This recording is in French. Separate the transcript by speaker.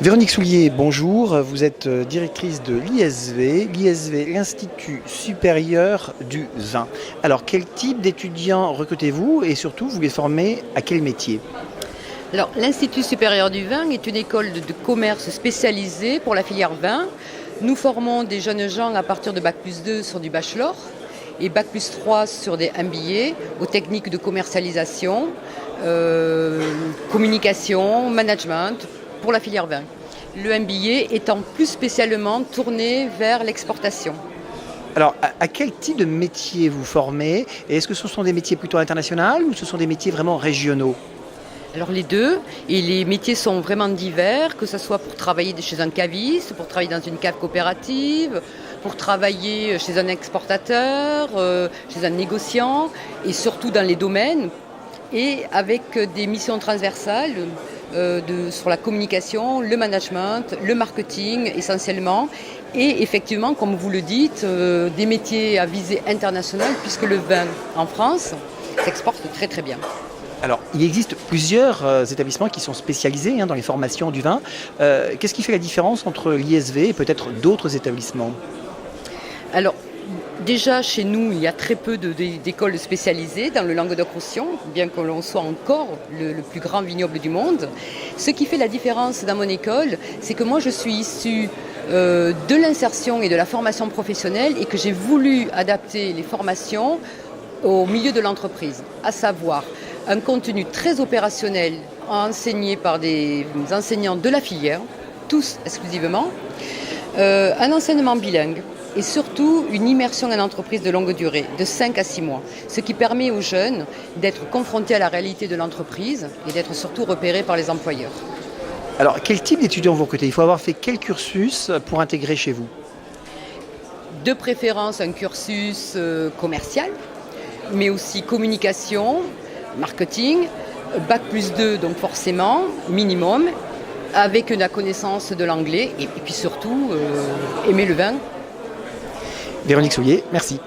Speaker 1: Véronique Soulier, bonjour. Vous êtes directrice de l'ISV, l'Institut supérieur du vin. Alors, quel type d'étudiants recrutez-vous et surtout, vous les formez à quel métier?
Speaker 2: Alors, l'Institut supérieur du vin est une école de commerce spécialisée pour la filière vin. Nous formons des jeunes gens à partir de Bac+2 sur du bachelor et Bac+3 sur des MBA aux techniques de commercialisation, communication, management pour la filière vin. Le MBA étant plus spécialement tourné vers l'exportation.
Speaker 1: Alors, à quel type de métier vous formez? Et est-ce que ce sont des métiers plutôt internationaux ou ce sont des métiers vraiment régionaux?
Speaker 2: Alors les deux, et les métiers sont vraiment divers, que ce soit pour travailler chez un caviste, pour travailler dans une cave coopérative, pour travailler chez un exportateur, chez un négociant, et surtout dans les domaines, et avec des missions transversales sur la communication, le management, le marketing essentiellement, et effectivement, comme vous le dites, des métiers à visée internationale, puisque le vin en France s'exporte très très bien.
Speaker 1: Alors, il existe plusieurs établissements qui sont spécialisés dans les formations du vin. Qu'est-ce qui fait la différence entre l'ISV et peut-être d'autres établissements?
Speaker 2: Alors, déjà, chez nous, il y a très peu d'écoles spécialisées dans le Languedoc-Roussillon, bien que l'on soit encore le plus grand vignoble du monde. Ce qui fait la différence dans mon école, c'est que moi, je suis issue de l'insertion et de la formation professionnelle et que j'ai voulu adapter les formations au milieu de l'entreprise, à savoir un contenu très opérationnel enseigné par des enseignants de la filière, tous exclusivement, un enseignement bilingue et surtout une immersion en entreprise de longue durée, de 5 à 6 mois, ce qui permet aux jeunes d'être confrontés à la réalité de l'entreprise et d'être surtout repérés par les employeurs.
Speaker 1: Alors, quel type d'étudiants vous recrutez? Il faut avoir fait quel cursus pour intégrer chez vous?
Speaker 2: De préférence, un cursus commercial, mais aussi communication, marketing, Bac+2, donc forcément, minimum, avec la connaissance de l'anglais et puis surtout aimer le vin.
Speaker 1: Véronique Soulier, merci.